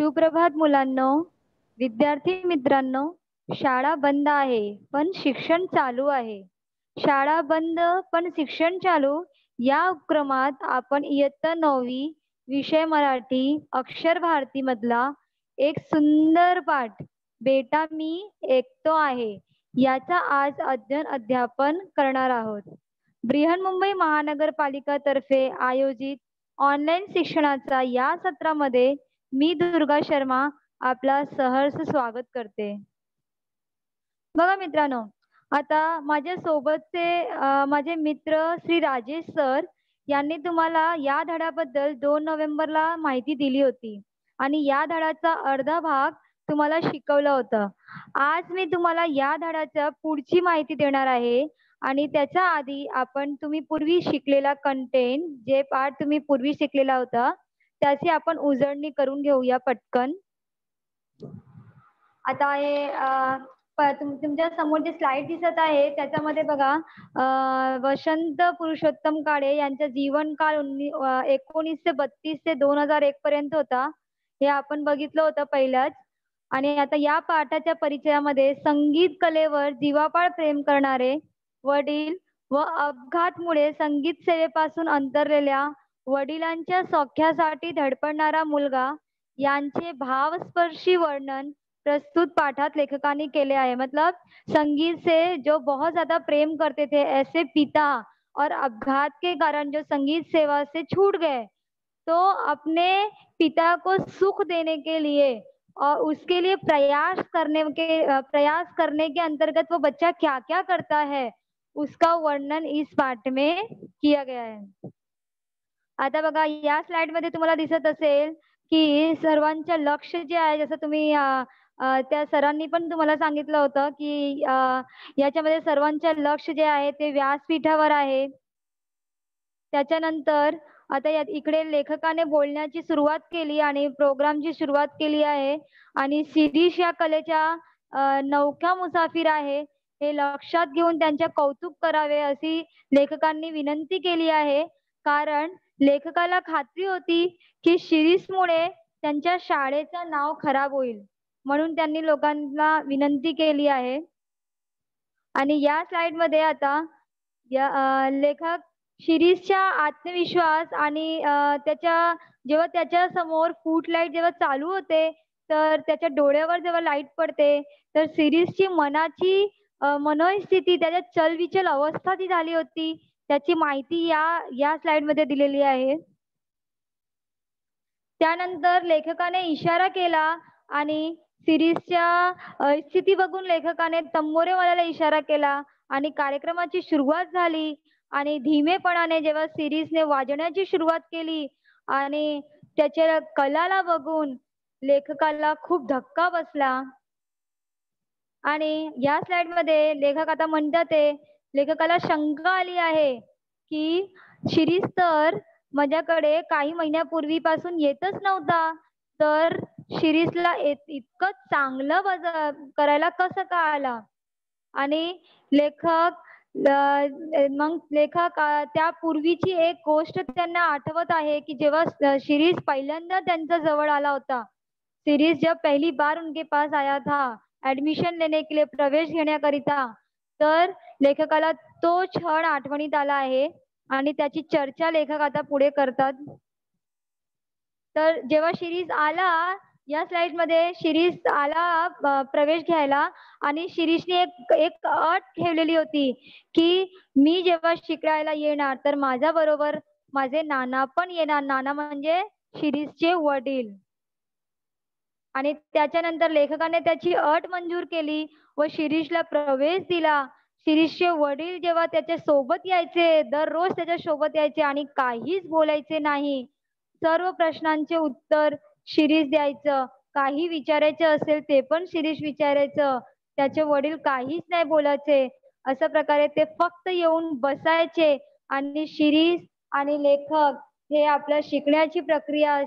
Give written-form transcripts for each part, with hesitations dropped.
सुप्रभात मुलांनो, विद्यार्थी मित्रांनो. शाळा बंद आहे, पण शिक्षण चालू आहे. शाळा बंद पण शिक्षण चालू या उपक्रमात आपण इयत्ता 9वी विषय मराठी अक्षर भारती मधला एक सुंदर पाठ बेटा मी ऐकतो आहे याचा आज अध्ययन अध्यापन करणार आहोत. बृहन्मुंबई महानगरपालिका तर्फे आयोजित ऑनलाईन शिक्षणाचा या सत्रामध्ये मी दुर्गा शर्मा आपला सहर्ष स्वागत करते. बघा मित्रांनो, आता माझ्या सोबतचे माझे मित्र श्री राजेश सर यांनी तुम्हाला या धड्याबद्दल 2 नोव्हेंबरला माहिती दिली होती आणि या धड्याचा अर्धा भाग तुम्हाला शिकवलं होतं. आज मी तुम्हाला या धड्याच्या पुढची माहिती देणार आहे आणि त्याच्या आधी आपण तुम्ही पूर्वी शिकलेला कंटेंट जे पाठ तुम्ही पूर्वी शिकलेला होता त्याची आपण उजळणी करून घेऊया पटकन. आता हे तुमच्या समोर जे स्लाइड दिसत आहे त्याच्यामध्ये बघा वसंत पुरुषोत्तम काळे यांचा जीवनकाळ 1932 ते 2001 पर्यंत होता. हे आपण बघितलं होतं पहिल्याच. आणि आता या पाठाच्या परिचयामध्ये संगीत कलेवर जीवापाड प्रेम करणारे वडील व अपघातमुळे संगीत सेवेपासून अंतरलेल्या वडिलांच्या सौख्यासाठी धडपडणारा मुलगा यांचे भावस्पर्शी वर्णन प्रस्तुत पाठात लेखकाने केले आहे. मतलब संगीत से जो बहुत ज्यादा प्रेम करते थे ऐसे पिता और अपघात के कारण जो संगीत सेवा से छूट गए, तो अपने पिता को सुख देने के लिए और उसके लिए प्रयास करने के अंतर्गत वो बच्चा क्या क्या करता है उसका वर्णन इस पाठ में किया गया है. आता बघा या स्लाइड मध्ये तुम्हाला दिसत असेल की सर्वांचं लक्ष जे आहे, जसं तुम्ही त्या सरांनी पण तुम्हाला सांगितलं होतं की याच्यामध्ये सर्वांचं लक्ष जे आहे ते व्यासपीठावर आहे. त्याच्यानंतर आता यात इकडे लेखकाने बोलण्याची सुरुवात केली आणि प्रोग्रामची सुरुवात केली आहे आणि शिरीष या कलेच्या नौका मुसाफिर आहे हे लक्षात घेऊन त्यांचे कौतुक करावे अशी लेखकांनी विनंती केली आहे. कारण लेखकाला खात्री होती की शिरीषमुळे त्यांच्या शाळेचं नाव खराब होईल, म्हणून त्यांनी लोकांना विनंती केली आहे. आणि या स्लाइड मध्ये आता लेखक शिरीषच्या आत्मविश्वास आणि जेव्हा त्याच्या समोर फूट लाईट जेव्हा चालू होते तर त्याच्या डोळ्यावर जेव्हा लाईट पडते तर शिरीषची मनाची मनोस्थिती, त्याच्या चलविचल अवस्था जी झाली होती त्याची माहिती या स्लाइड मध्ये दिलेली आहे. त्यानंतर लेखकाने इशारा केला आणि शिरीषच्या स्थिती बघून लेखकाने तंबोरे वाल्याला इशारा केला आणि कार्यक्रमाची सुरुवात झाली. आणि धीमेपणाने जेव्हा शिरीषने वाजवण्याची सुरुवात केली आणि त्याच्या कलाला बघून लेखकाला खूप धक्का बसला. आणि या स्लाइड मध्ये लेखक आता म्हणतात ते लेखकाला शंका आली आहे की शिरीष तर माझ्याकडे काही महिन्यापूर्वीपासून येतच नव्हता, तर शिरीषला इतकं चांगलं करायला कसं का आला. आणि लेखक त्या पूर्वीची एक गोष्ट त्यांना आठवत आहे की जेव्हा शिरीष पहिल्यांदा त्यांच्या जवळ आला होता, शिरीष जब पहली बार उनके पास आया था एडमिशन लेने के लिए, प्रवेश घेण्याकरिता, तर लेखकाला तो क्षण आठवणीत आला आहे आणि त्याची चर्चा लेखक आता पुढे करतात. तर जेव्हा शिरीष आला, या स्लाइड मध्ये शिरीष आला प्रवेश घ्यायला आणि शिरीषने एक अट ठेवलेली होती की मी जेव्हा शिकायला येणार तर माझ्या बरोबर माझे नाना पण येणार. नाना म्हणजे शिरीषचे वडील. आणि त्याच्यानंतर लेखकाने त्याची अट मंजूर केली व शिरीषला प्रवेश दिला. शिरीषचे वडील जेव्हा त्याच्या सोबत यायचे, दररोज त्याच्या सोबत यायचे आणि काहीच बोलायचे नाही, सर्व प्रश्नांचे उत्तर शिरीष द्यायचं, काही विचारायचं असेल ते पण शिरीष विचारायचं, त्याचे वडील काहीच नाही बोलायचे. अशा प्रकारे ते फक्त येऊन बसायचे आणि शिरीष आणि लेखक हे आपल्या शिकण्याची प्रक्रिया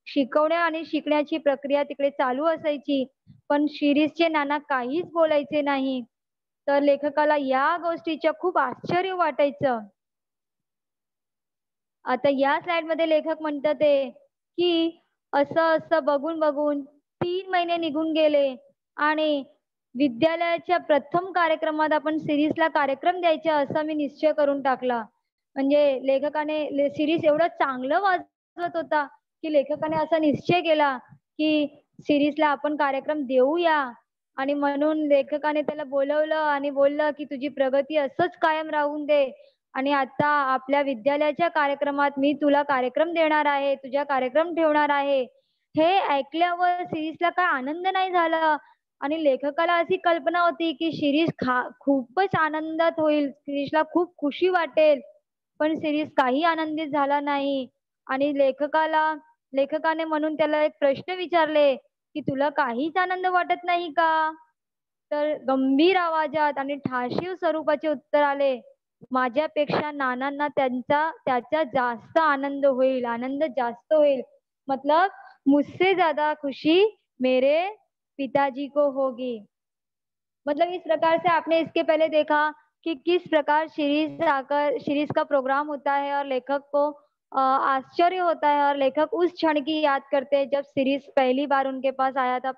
शिकवण्या आणि शिकण्याची प्रक्रिया तिकडे चालू असायची. पण शिरीषचे नाना काहीच बोलायचे नाही. तर लेखकाला या गोष्टीचं खूप आश्चर्य वाटायचं. आता या स्लाइड मध्ये लेखक म्हणतात की असं असं बघून बघून 3 महिने निघून गेले आणि विद्यालयाच्या प्रथम कार्यक्रमात आपण सिरीजला कार्यक्रम द्यायचा असा मी निश्चय करून टाकला. म्हणजे लेखकाने सीरीज एवढं चांगलं वाजवत होता, की लेखकाने असा निश्चय केला, की सीरीजला आपण कार्यक्रम देऊया आणि म्हणून लेखकाने त्याला बोलवलं आणि बोललं, की "तुझी प्रगती असंच कायम राहून दे आणि आता आपल्या विद्यालयाच्या कार्यक्रमात मी तुला कार्यक्रम देणार आहे, तुझा कार्यक्रम ठेवणार आहे." हे ऐकल्यावर शिरीषला काय आनंद नाही झाला आणि लेखकाला अशी कल्पना होती, की शिरीष खूपच आनंदात होईल, शिरीषला खूप खुशी वाटेल. पण शिरीष काही आनंदित झाला नाही आणि लेखकाने म्हणून त्याला एक प्रश्न विचारले, की "तुला काहीच आनंद वाटत नाही का?" तर गंभीर आवाजात आणि ठाशीव स्वरूपाचे उत्तर आले, "माझ्यापेक्षा नानांना त्याचा जास्त आनंद जास्त होईल. मतलब मुझसे ज़्यादा खुशी मेरे पिताजी को होगी." मतलब इस प्रकार से आपने इसके पहले देखा कि किस प्रकार सीरीज का प्रोग्राम होता है और लेखक को आश्चर्य होता है और लेखक उस क्षण की याद करते हैं जब सीरीज पहली बार उनके पास आया था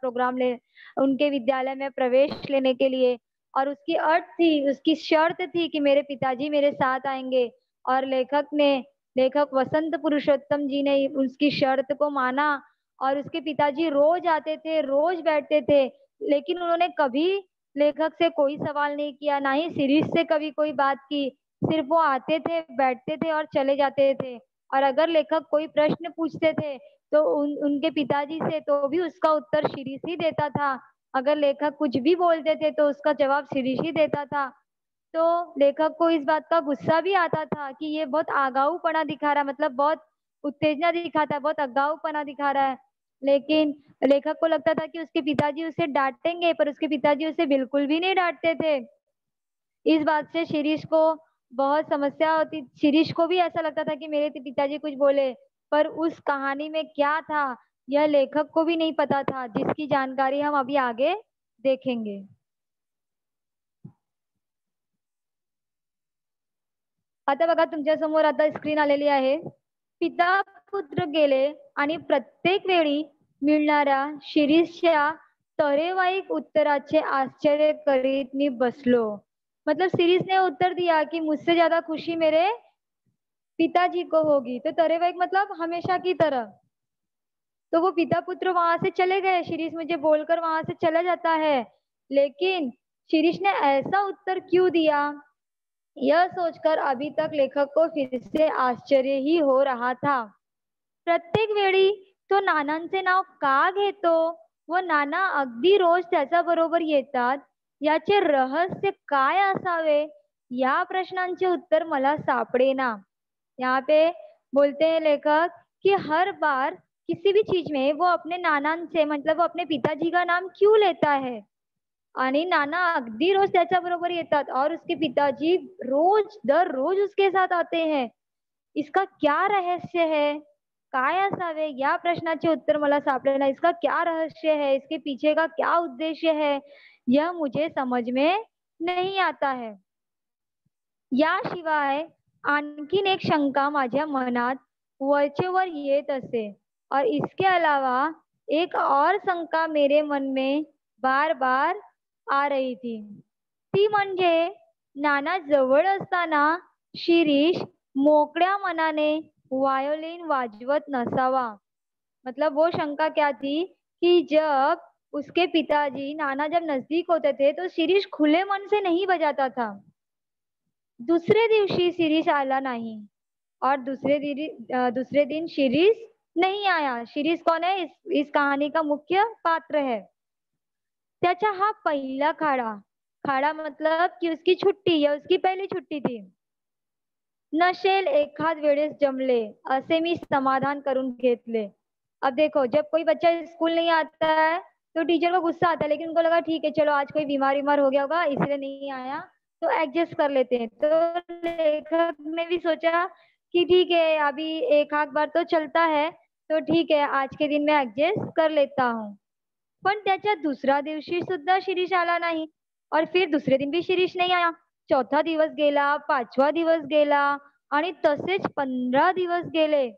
उनके विद्यालय में प्रवेश लेने के लिए और उसकी शर्त थी कि मेरे पिताजी मेरे साथ आएंगे और लेखक वसंत पुरुषोत्तम जी ने उसकी शर्त को माना और उसके पिताजी रोज आते थे, रोज बैठते थे, लेकिन उन्होंने कभी लेखक से कोई सवाल नहीं किया, ना ही सीरीज से कभी कोई बात की। सिर्फ वो आते थे, बैठते थे और चले जाते थे। और अगर लेखक कोई प्रश्न पूछते थे, तो उनके पिताजी से तो भी उसका उत्तर शिरीष ही देता था। अगर लेखक कुछ भी बोलते थे, तो उसका जवाब शिरीष ही देता था। तो लेखक को इस बात का गुस्सा भी आता था कि ये बहुत आगाऊपना दिखा रहा है, मतलब बहुत उत्तेजना दिखाता है, बहुत अगाऊपना दिखा रहा है। लेकिन लेखक को लगता था कि उसके पिताजी उसे डाँटेंगे, पर उसके पिताजी उसे बिल्कुल भी नहीं डाँटते थे। इस बात से शिरीष को बहुत समस्या होती, शिरीष को भी ऐसा लगता था कि मेरे पिताजी कुछ बोले, पर उस कहानी में क्या था, यह लेखक को भी नहीं पता था, जिसकी जानकारी हम अभी आगे देखेंगे। आता बघा तुमच्या समोर आता स्क्रीन आलेली आहे. पिता पुत्र गेले आणि प्रत्येक वेळी मिळणाऱ्या शिरीषच्या तरेवाईक उत्तराचे आश्चर्य करीत मी बसलो. मतलब शिरीष ने उत्तर दिया कि मुझसे ज्यादा खुशी मेरे पिताजी को होगी. तो तरेवाईक मतलब हमेशा की तरह. तो वो पिता पुत्र वहां से चले गए. शिरीष मुझे बोलकर वहां से चला जाता है. लेकिन शिरीष ने ऐसा उत्तर क्यों दिया, यह सोचकर अभी तक लेखक को फिर से आश्चर्य ही हो रहा था. प्रत्येक वेळी तो नानांचे नाव का घेतो व नाना अगदी रोज त्याच्याबरोबर येतात, याचे रहस्य काय असावे, या प्रश्नांचे उत्तर मला सापडेना. यहाँ पे बोलते हैं लेखक कि हर बार किसी भी चीज में वो अपने नानान से मतलब वो अपने पिताजी का नाम क्यों लेता है आणि नाना अगदी रोज त्याच्याबरोबर येतात और उसके पिताजी दररोज उसके साथ आते हैं. इसका क्या रहस्य है, काय असावे, या प्रश्नाचे उत्तर मला सापडेना. इसका क्या रहस्य है, इसके पीछे का क्या उद्देश्य है, यह मुझे समझ में नहीं आता है. याशिवाय आणखीन एक शंका माझ्या मनात वरचेवर येत असे और इसके अलावा एक और शंका मेरे मन में बार बार आ रही थी. ती म्हणजे नाना जवळ असताना शिरीष मोकळ्या मनाने वायोलिन वाजवत नसावा. मतलब वो शंका क्या थी कि जब उसके पिताजी नाना जब नजदीक होते थे तो शिरीष खुले मन से नहीं बजाता था. दूसरे दिवशी शिरीष आला नहीं और दूसरे दिन शिरीष नहीं आया. शिरीष कौन है, इस कहानी का मुख्य पात्र है. त्याचा हा पहिला खाड़ा. खाड़ा मतलब कि उसकी छुट्टी, या उसकी पहली छुट्टी थी. नशेल एखाद वेळेस जमले असे मी समाधान करून घेतले. अब देखो, जब कोई बच्चा स्कूल नहीं आता है तो टीचर को गुस्सा आता है, लेकिन उनको लगा ठीक है चलो आज कोई बीमार हो गया होगा इसलिए नहीं आया, तो एडजस्ट कर लेते हैं. तो लेखक ने भी सोचा कि ठीक है अभी एक आध बार तो चलता है, तो ठीक है आज के दिन मैं एडजस्ट कर लेता हूँ. पण त्याच्या दुसऱ्या दिवशी सुद्धा शिरीष आला नाही और फिर दूसरे दिन भी शिरीष नहीं आया. चौथा दिवस गेला, पाचवा दिवस गेला आणि तसेच 15 दिवस गेले.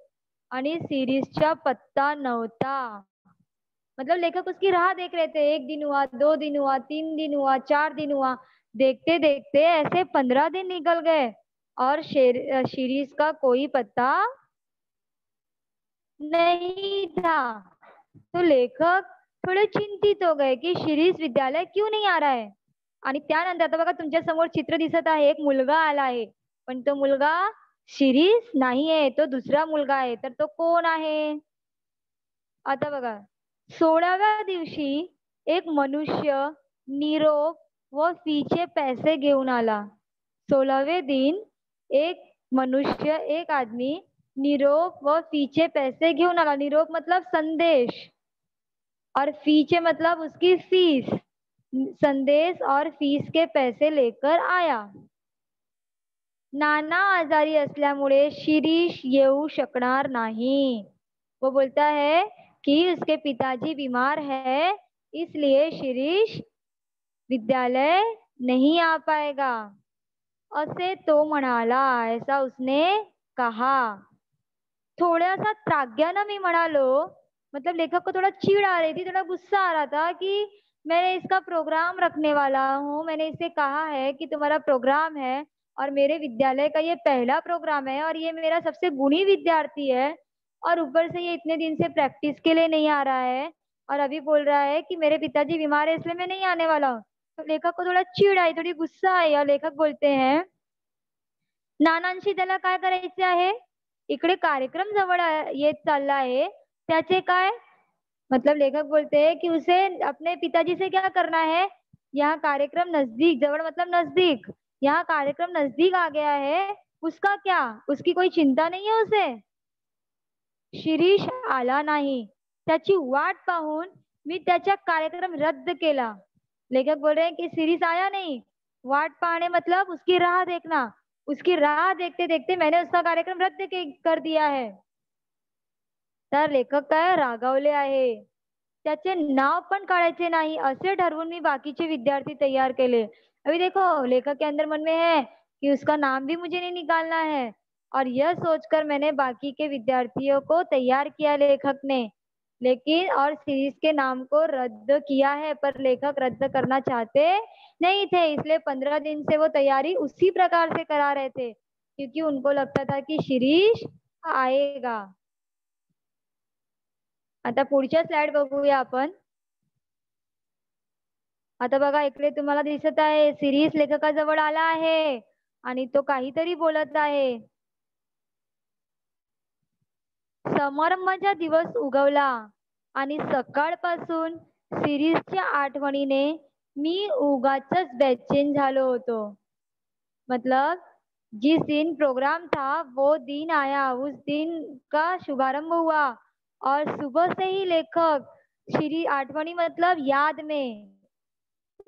आणि शिरीषचा पत्ता नव्हता. मतलब लेखक उसकी राह देख रहे थे। 1 दिन हुआ, 2 दिन हुआ, 3 दिन हुआ, 4 दिन हुआ। देखते देखते ऐसे 15 दिन निकल गए और शिरीष का कोई पत्ता नहीं था। तो लेखक थोडे चिंतित हो गए की शिरीष विद्यालय क्यों नहीं आ रहा है. आणि त्यानंतर आता बघा तुमच्या समोर चित्र दिसत आहे. एक मुलगा आला आहे, पण तो मुलगा शिरीष नाही आहे, तो दुसरा मुलगा आहे. तर तो कोण आहे? आता बघा, 16व्या दिवशी एक मनुष्य निरोप व फीचे पैसे घेऊन आला. 16वें दिन एक मनुष्य, एक आदमी निरोप व फीचे पैसे घेऊन आला. निरोप मतलब संदेश और फीचे मतलब उसकी फीस. संदेश और फीस के पैसे लेकर आया. नाना आजारी असल्यामुळे शिरीष येऊ शकणार नाही. वो बोलता है कि उसके पिताजी बीमार है, इसलिए शिरीष विद्यालय नहीं आ पाएगा. असे तो म्हणाला. ऐसा उसने कहा. थोड़ा-सा त्राग्यानं मी म्हणालो, मतलब लेखक को थोड़ा चिढ़ आ रही थी, थोड़ा गुस्सा आ रहा था कि मैं इसका प्रोग्राम रखने वाला हूँ, मैंने इससे कहा है कि तुम्हारा प्रोग्राम है और मेरे विद्यालय का ये पहला प्रोग्राम है और ये मेरा सबसे गुणी विद्यार्थी है और ऊपर से ये इतने दिन से प्रैक्टिस के लिए नहीं आ रहा है और अभी बोल रहा है कि मेरे पिताजी बीमार है इसलिए मैं नहीं आने वाला हूँ. तो लेखक को थोड़ा चिढ़ आई, थोड़ी गुस्सा आई और लेखक बोलते हैं, नानांशी त्याला काय करायचे आहे? इकडे कार्यक्रम जवळ येत चालला आहे, त्याचे काय? मतलब लेखक बोलते हैं कि उसे अपने पिताजी से क्या करना है? यहाँ कार्यक्रम नजदीक, जवळ मतलब नजदीक, यहाँ कार्यक्रम नजदीक आ गया है, उसका क्या? उसकी कोई चिंता नहीं है उसे. शिरीष आला नाही, त्याची वाट पाहून मी त्याचा कार्यक्रम रद्द केला. लेखक बोल रहे हैं कि शिरीष आया नहीं, वाट पाने मतलब उसकी राह देखना. उसकी राह देखते देखते मैंने उसका कार्यक्रम कर दिया है. तर लेखक काय रागावले आहे. त्याचे नाव पण काढायचे नाही असे ठरवून मी बाकीचे विद्यार्थी तैयार केले. अभी देखो लेखक के अंदर मन में है कि उसका नाम भी मुझे नहीं निकालना है और यह सोचकर मैंने बाकी के विद्यार्थियों को तैयार किया लेखक ने. लेकिन और सीरीज के नाम को रद्द किया है, पर लेखक रद्द करना चाहते नहीं थे, इसलिए 15 दिन से वो तैयारी उसी प्रकार से करा रहे थे क्योंकि उनको लगता था कि शिरीष आएगा. आता पुढच्या स्लाइड बघूया आपण. आता बघा इकडे तुम्हाला दिसत आहे शिरीष लेखकाजवळ आला आहे आणि तो काहीतरी बोलत आहे. समारंभाचा दिवस उगवला आणि सकाळपासून शिरीषच्या आठवणीने मी उगाचच बेचैन झालो होतो. मतलब जिस दिन प्रोग्राम था वो दिन आया, उस दिन का शुभारंभ हुआ और सुबह से ही लेखक श्री आठवनी मतलब याद में,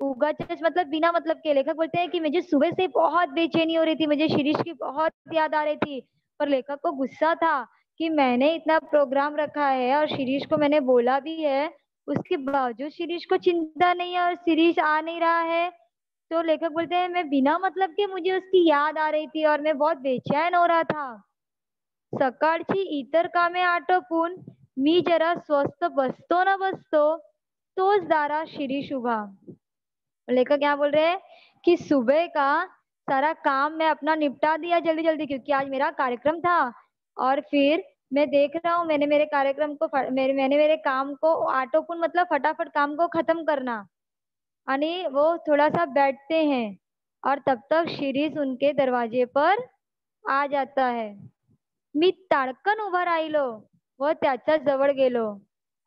उगाच मतलब बिना मतलब के, लेखक बोलते हैं कि मुझे सुबह से बहुत बेचैनी हो रही थी, मुझे शिरीष की बहुत याद आ रही थी. पर लेखक को गुस्सा था कि मैंने इतना प्रोग्राम रखा है और शिरीष को मैंने बोला भी है, उसके बावजूद शिरीष को चिंता नहीं है और शिरीष आ नहीं रहा है. तो लेखक बोलते हैं मैं बिना मतलब के मुझे उसकी याद आ रही थी और मैं बहुत बेचैन हो रहा था. सकाळची इतर कामे आटोपून मी जरा स्वस्थ बसतो न बसतो तोच दारा शिरीष उभा. लेखक क्या बोल रहे हैं कि सुबह का सारा काम मैं अपना निपटा दिया जल्दी जल्दी क्योंकि आज मेरा कार्यक्रम था और फिर मैं देख रहा हूँ मैंने मेरे कार्यक्रम को मैंने मेरे काम को आटोपून मतलब फटाफट काम को खत्म करना. आणि वो थोड़ा सा बैठते हैं और तब तक शिरीष उनके दरवाजे पर आ जाता है. मी ताड़कन उभा राहिलो व त्याच्या जवळ गेलो.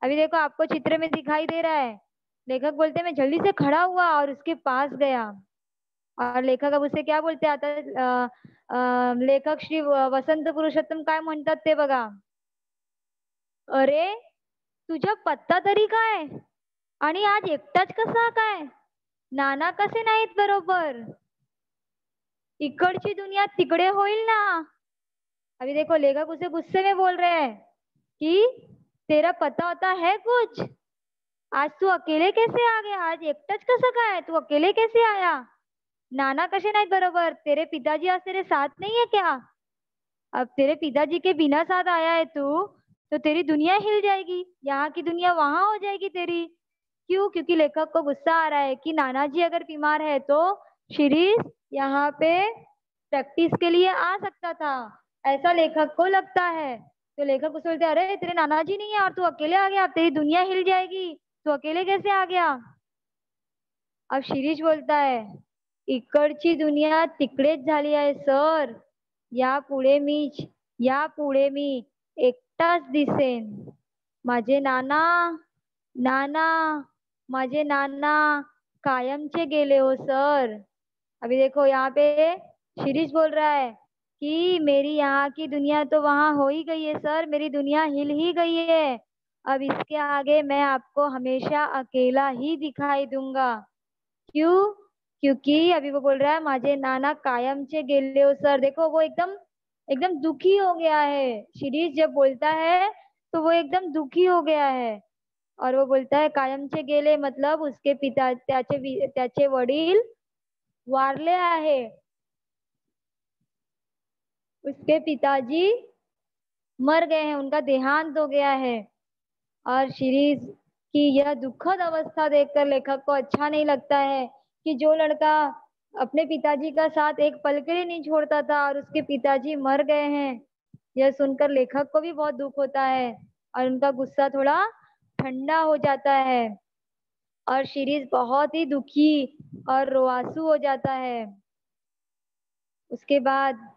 अभी देखो आपको चित्र में दिखाई दे रहा है. लेखक बोलते हैं मैं जल्दी से खड़ा हुआ और उसके पास गया और लेखक अब उसे क्या बोलते आता लेखक श्री वसंत पुरुषोत्तम काय म्हणतात ते बघा. अरे तुझा पत्ता तरी काय आणि आज एकटाच कसा काय, नाना कसे नाहीत बरोबर, इकडची दुनिया तिकडे होईल ना. अभी देखो लेखक उसे गुस्से में बोल रहे हैं कि तेरा पता होता है कुछ, आज तू अकेले कैसे आ गया, आज एकटाच कसं काय, तू अकेले कैसे आया, नाना कसे नाहीत बरोबर, तेरे पिताजी आज तेरे साथ नहीं है क्या. अब तेरे पिताजी के बिना साथ आया है तू, तो तेरी दुनिया हिल जाएगी, यहाँ की दुनिया वहां हो जाएगी तेरी। क्यों? क्योंकि लेखक को गुस्सा आ रहा है कि नाना जी अगर बीमार है तो शिरीष यहाँ पे प्रैक्टिस के लिए आ सकता था, ऐसा लेखक को लगता है। तो लेखक उससे बोलते अरे तेरे नाना जी नहीं है और तू अकेले आ गया, अब तेरी दुनिया हिल जाएगी, तू अकेले कैसे आ गया? अब शिरीष बोलता है इकडची दुनिया तिकडेच झाली आहे सर, यापुढे मी एकटाच दिसेन। माझे नाना नाना माझे नाना कायमचे गेले हो सर। अभी देखो यहाँ पे शिरीष बोल रहा है कि मेरी यहाँ की दुनिया तो वहां हो ही गई है सर, मेरी दुनिया हिल ही गई है। अब इसके आगे मैं आपको हमेशा अकेला ही दिखाई दूंगा। क्यों? क्योंकि अभी वो बोल रहा है माझे नाना कायमचे गेले हो सर। देखो वो एकदम एकदम दुखी हो गया है। शिरीष जब बोलता है तो वो एकदम दुखी हो गया है। और वो बोलता है कायमचे गेले मतलब उसके पिता त्याचे वडील वारले आहे, उसके पिताजी मर गए हैं, उनका देहांत हो गया है। और शिरीष की यह दुखद अवस्था देखकर लेखक को अच्छा नहीं लगता है कि जो लड़का अपने पिताजी का साथ एक पल के लिए नहीं छोड़ता था और उसके पिताजी मर गए हैं। यह सुनकर लेखक को भी बहुत दुख होता है और उनका गुस्सा थोड़ा ठंडा हो जाता है और शिरीष बहुत ही दुखी और रोआंसू हो जाता है। उसके बाद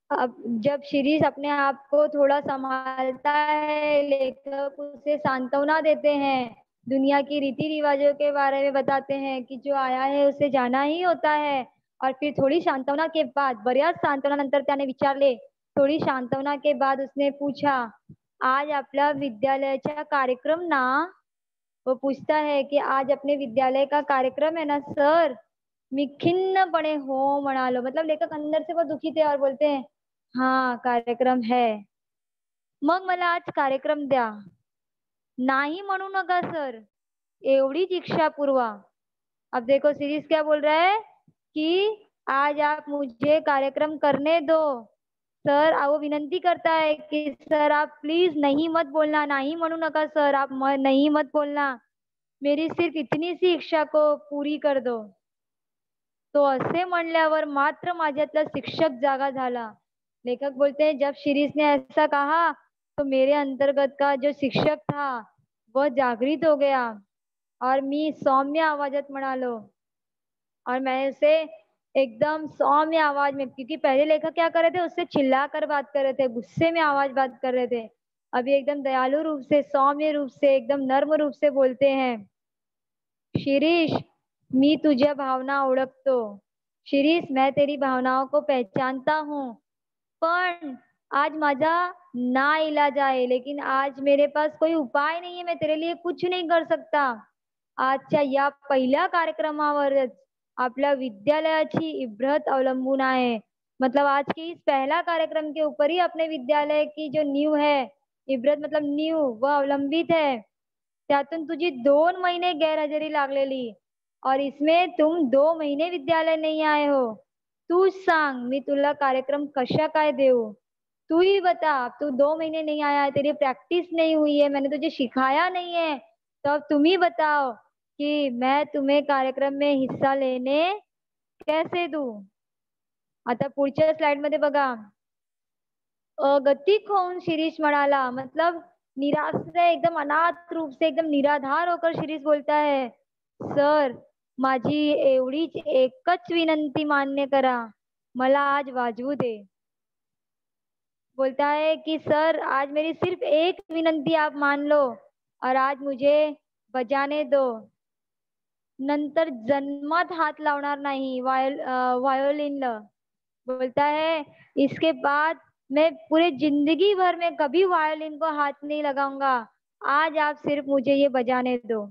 अब जब शिरीष अपने आप को थोड़ा संभालता है, लेखक उसे सांत्वना देते हैं, दुनिया की रीति रिवाजों के बारे में बताते हैं कि जो आया है उसे जाना ही होता है। और फिर थोड़ी सांत्वना के बाद, बऱ्याच सांत्वना नंतर त्याने विचारले, थोड़ी सांत्वना के बाद उसने पूछा आज आपल्या विद्यालयाचा कार्यक्रम ना? वो पूछता है कि आज अपने विद्यालय का कार्यक्रम है ना सर? मी खिन्नपणे हो म्हणालो, मतलब लेखक अंदर से बहुत दुखी थे और बोलते हैं हाँ कार्यक्रम है, मग मला आज कार्यक्रम द्या, नाही म्हणू नका सर, एवढीच इच्छा पुरवा। अब देखो सीरीज क्या बोल रहा है कि आज आप मुझे कार्यक्रम करने दो सर। वो विनंती करता है कि सर आप प्लीज नहीं मत बोलना, नहीं म्हणू नका सर, आप नहीं मत बोलना, मेरी सिर्फ इतनी सी इच्छा को पूरी कर दो। तो असे म्हणल्यावर मात्र माझ्यातला शिक्षक जागा झाला। लेखक बोलते हैं जब शिरीष ने ऐसा कहा तो मेरे अंतर्गत का जो शिक्षक था वह जागृत हो गया और मी सौम्य आवाजात म्हणालो, और मैं उसे एकदम सौम्य आवाज में, क्योंकि पहले लेखक क्या कर रहे थे उससे चिल्ला कर बात कर रहे थे, गुस्से में आवाज बात कर रहे थे, अभी एकदम दयालु रूप से, सौम्य रूप से, एकदम नर्म रूप से बोलते हैं शिरीष मी तुझ्या भावना ओळखतो, शिरीष मैं तेरी भावनाओं को पहचानता हूँ, पण आज माझा ना इलाज आहे, लेकिन आज मेरे पास कोई उपाय नहीं है, मैं तेरे लिए कुछ नहीं कर सकता। आजच्या या पहिल्या कार्यक्रमावरच आपल्या विद्यालयाची इब्रत अवलंबून आहे, मतलब आज की इस पहला कार्यक्रम के ऊपर ही अपने विद्यालय की जो नींव है, इब्रत मतलब नींव, वह अवलंबित है। त्यातून तुझी 2 महीने गैरहजेरी लागलेली और इसमें तुम 2 महीने विद्यालय नहीं आए हो। तूच सांग मी तुला कार्यक्रम कशा काय देऊ? तू ही बता, अब तू 2 महीने नहीं आया है, तेरी प्रैक्टिस नहीं हुई है, मैंने तुझे सिखाया नहीं है, तो अब तुम ही बताओ कि मैं तुम्हें कार्यक्रम में हिस्सा लेने कैसे दूं? आता पुढच्या स्लाइड मध्ये बघा, गतिक होऊन शिरीष म्हणाला, मतलब निराश से एकदम अनाथ रूप से एकदम निराधार होकर शिरीष बोलता है सर माझी एवढीच एकच विनंती मान्य करा, मला आज वाजवू दे। बोलता है कि सर आज मेरी सिर्फ एक विनंती आप मान लो और आज मुझे बजाने दो, नंतर जन्मात हात लावणार नाही वायोलिनला। बोलता है इसके बाद मैं पूरे जिंदगी भर में कभी वायोलिन को हाथ नहीं लगाऊंगा, आज आप सिर्फ मुझे ये बजाने दो।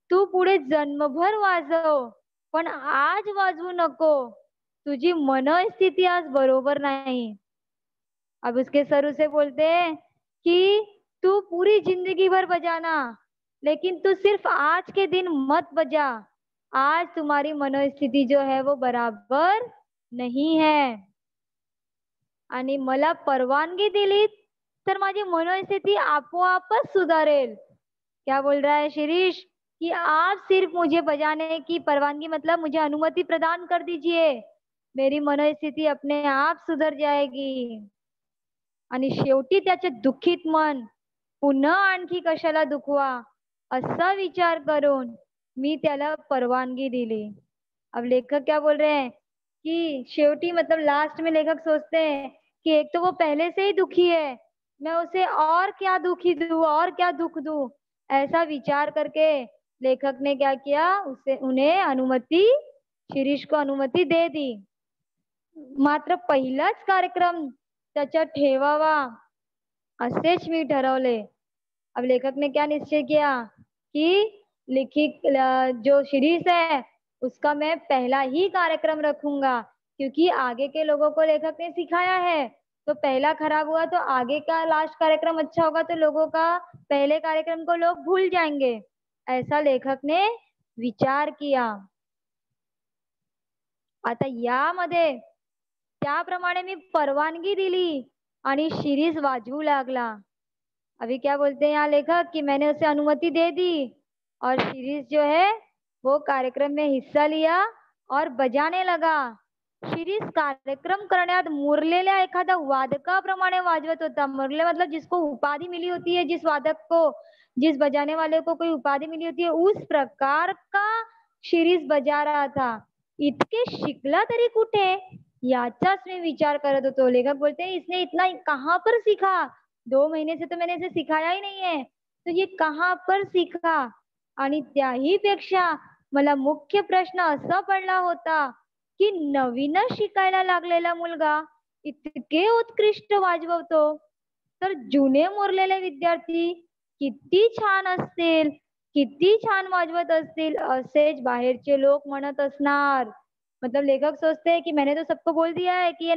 तू पुढे जन्मभर वाजव पण आज वाजवू नको, तुझी मनस्थिती आज बरोबर नाही। अब उसके सर उसे बोलते हैं कि तू पूरी जिंदगी भर बजाना, लेकिन तू सिर्फ आज के दिन मत बजा, आज तुम्हारी मनोस्थिति जो है वो बराबर नहीं है। आणि मला परवानगी दिली तर माझी मनोस्थिती आपोआपच सुधारेल. क्या बोल रहा है शिरीष कि आप सिर्फ मुझे बजाने की परवानगी मतलब मुझे अनुमति प्रदान कर दीजिए, मेरी मनोस्थिती अपने आप सुधर जाएगी. आणि शेवटी त्याचे दुःखित मन पुन्हा आणखी कशाला दुखवा असा विचार करून मी त्याला परवानगी दिली. अब लेखक क्या बोल रहे हैं कि शेवटी मतलब लास्ट में लेखक सोचते हैं कि एक तो वो पहले से ही दुखी है, मैं उसे और क्या दुखी दूं और क्या दुख दूं, ऐसा विचार करके लेखक ने क्या किया, उसे उन्हें अनुमति शिरीष को अनुमति दे दी. मात्र पहिलाच कार्यक्रम त्याच्यात ठेवावा असेच मी ठरवले. अब लेखक ने क्या निश्चय किया कि जो शिरीष है उसका मैं पहला ही कार्यक्रम रखूंगा, क्योंकि आगे के लोगों को लेखक ने सिखाया है तो पहला खराब हुआ तो आगे का लास्ट कार्यक्रम अच्छा होगा तो लोगों का पहले कार्यक्रम को लोग भूल जाएंगे, ऐसा लेखक ने विचार किया. आता यामध्ये त्याप्रमाणे मी परवानगी दिली आणि शिरीष वाजवू लागला. अभी क्या बोलते हैं यहाँ लेखक कि मैंने उसे अनुमति दे दी और शिरीष जो है वो कार्यक्रम में हिस्सा लिया और बजाने लगा. शिरीष कार्यक्रम करण्यात मुरलेल्या एखाद्या वादकाप्रमाणे वाजवत होता. मुरले मतलब जिसको उपाधि मिली होती है, जिस वादक को, जिस बजाने वाले को कोई उपाधि मिली होती है, उस प्रकार का शिरीष बजा रहा था. इतके शिकला तरी कुठे याचाच मी विचार करत होतो. लेखक बोलते हैं इसने इतना कहाँ पर सीखा, 2 महीने से तो मैंने इसे सिखाया ही नहीं है, तो ये कहाँ पर सीखा. आणि त्याही पेक्षा मला मुख्य प्रश्न असा पडला होता की नवीनच शिकायला लागलेला मुलगा इतके उत्कृष्ट वाजवतो तर जुने मुरलेले विद्यार्थी किती छान असतील, किती छान वाजवत असतील असेच बाहेरचे लोक म्हणत असणार. मतलब लेखक सोचते हैं कि मैंने तो सबको बोल दिया है कि ये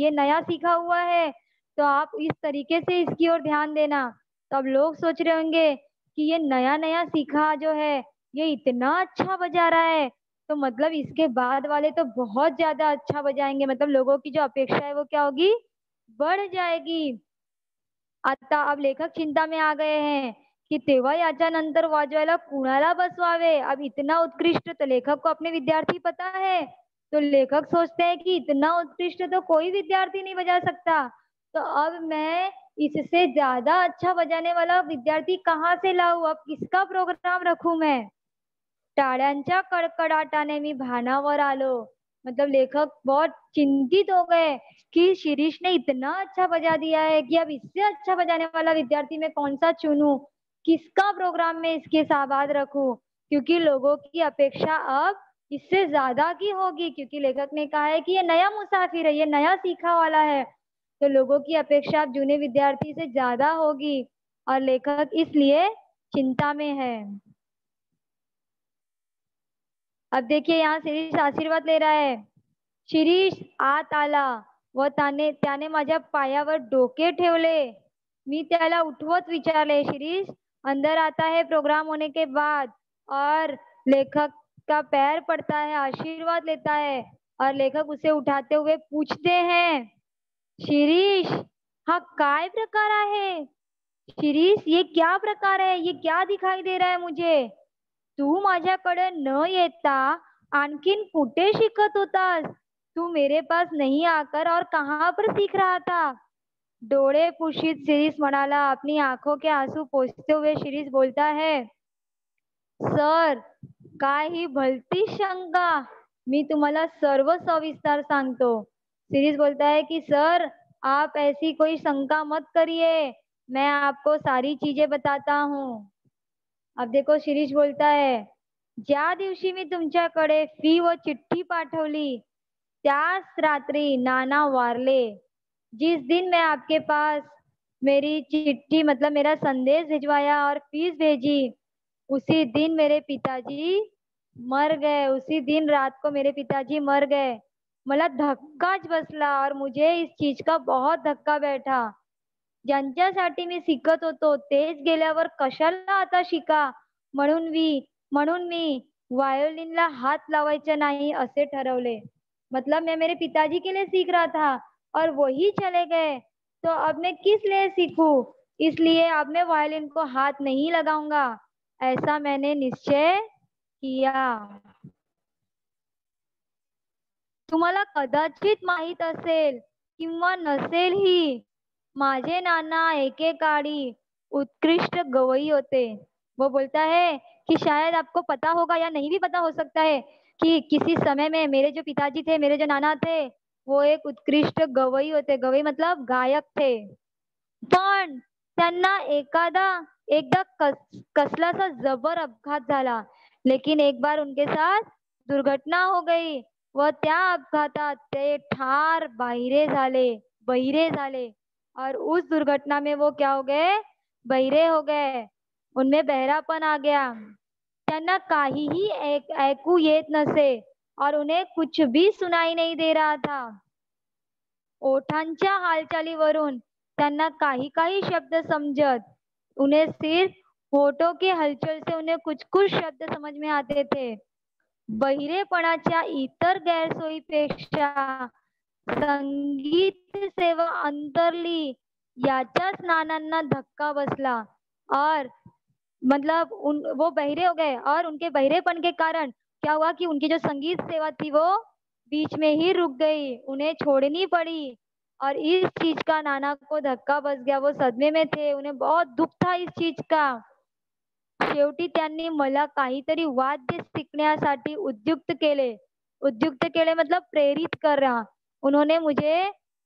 नया सीखा हुआ है तो आप इस तरीके से इसकी ओर ध्यान देना. तो अब लोग सोच रहे होंगे कि ये नया नया सीखा जो है ये इतना अच्छा बजा रहा है तो मतलब इसके बाद वाले तो बहुत ज्यादा अच्छा बजाएंगे, मतलब लोगों की जो अपेक्षा है वो क्या होगी, बढ़ जाएगी. आता अब लेखक चिंता में आ गए हैं कि तेव्हा याच्यानंतर वाजवायला कुणाला बसवावे. अब इतना उत्कृष्ट तो लेखक को अपने विद्यार्थी पता है, तो लेखक सोचते हैं कि इतना उत्कृष्ट तो कोई विद्यार्थी नहीं बजा सकता, तो अब मैं इससे ज्यादा अच्छा बजाने वाला विद्यार्थी कहाँ से लाऊं, अब किसका प्रोग्राम रखूं मैं. टाळ्यांच्या कडकडाटाने मी भानावर आलो. मतलब लेखक बहुत चिंतित हो गए कि शिरीष ने इतना अच्छा बजा दिया है कि अब इससे अच्छा बजाने वाला विद्यार्थी मैं कौन सा चुनूं, किसका प्रोग्राम में इसके साथ रखूं, क्योंकि लोगों की अपेक्षा अब इससे ज्यादा की होगी, क्योंकि लेखक ने कहा है कि ये नया मुसाफिर है, ये नया सीखा वाला है, तो लोगों की अपेक्षा अब जूने विद्यार्थी से ज्यादा होगी और लेखक इसलिए चिंता में है. अब देखिए यहाँ शिरीष आशीर्वाद ले रहा है. शिरीष आत आला व त्याने माझ्या पायावर डोके ठेवले. मी त्याला उठवत विचारले, शिरीष अंदर आता है प्रोग्राम होने के बाद, और लेखक का पैर पड़ता है, आशीर्वाद लेता है और लेखक उसे उठाते हुए पूछते हैं, शिरीष हा काय प्रकार आहे. शिरीष ये क्या प्रकार है, ये क्या दिखाई दे रहा है मुझे. तू माझ्याकडे न येता आणखीन कुठे शिकत होतास, तू मेरे पास नहीं आकर और कहाँ पर सीख रहा था. डोळे पुशीत शिरीष म्हणाला. अपनी आंखों के आंसू पोंछते हुए शिरीष बोलता है, सर काय ही भलती शंका, मी तुम्हाला सर्व सविस्तर सांगतो. शिरीष बोलता है कि सर आप ऐसी कोई शंका मत करिए, मैं आपको सारी चीजें बताता हूँ. अब देखो शिरीष बोलता है, ज्या दिवशी मी तुमच्याकडे फी व चिठ्ठी पाठवली त्याच रात्री नाना वारले. जिस दिन मैं आपके पास मेरी चिट्ठी मतलब मेरा संदेश भिजवाया और फीस भेजी, उसी दिन मेरे पिताजी मर गए. उसी दिन रात को मेरे पिताजी मर गए. मला धक्काच बसला और मुझे इस चीज का बहुत धक्का बैठा. ज्यांच्यासाठी मी शिकत होतो तेच गेल्यावर कशाला आता शिका, म्हणून मी वायोलिनला हात लावायचे नाही असे ठरवले. मतलब मैं मेरे पिताजी के लिए सीख रहा था, और वही चले गए, तो अब मैं किस लिए सीखूं? इसलिए अब मैं वायलिन को हाथ नहीं लगाऊंगा, ऐसा मैंने निश्चय किया। तुम्हाला कदाचित माहित असेल किंवा नसेलही, माझे नाना एकेकाळी उत्कृष्ट गवई होते। वो बोलता है कि शायद आपको पता होगा या नहीं भी पता हो सकता है कि किसी समय में मेरे जो पिताजी थे, मेरे जो नाना थे, वो एक उत्कृष्ट गवई होते। गवई मतलब गायक थे। पण त्यांना एकदा कसलासा जबर अपघात झाला, लेकिन एक बार उनके साथ दुर्घटना हो गई व त्या अपघातात ते ठार बहिरे झाले। और उस दुर्घटना में वो क्या हो गए? बहिरे हो गए, उनमें बहरापन आ गया। त्यांना काहीही ऐकू येत नसे और उन्हें कुछ भी सुनाई नहीं दे रहा था। ओठांच्या हालचालीवरून त्यांना काही काही शब्द समझत, उन्हें सिर्फ होठों की हलचल से उन्हें कुछ कुछ शब्द समझ में आते थे। बहिरेपणाच्या इतर गैरसोयीपेक्षा संगीत सेवा अंतरली याच्याच नानांना धक्का बसला। और मतलब वो बहिरे हो गए और उनके बहिरेपन के कारण क्या हुआ कि उनकी जो संगीत सेवा थी वो बीच में ही रुक गई, उन्हें छोड़नी पड़ी। और इस चीज का नाना को धक्का बस गया, वो सदमे में थे, उन्हें बहुत दुख था इस चीज का। शेवटी त्यांनी मला काहीतरी वाद्य शिकण्यासाठी उद्युक्त केले मतलब प्रेरित कर रहा। उन्होंने मुझे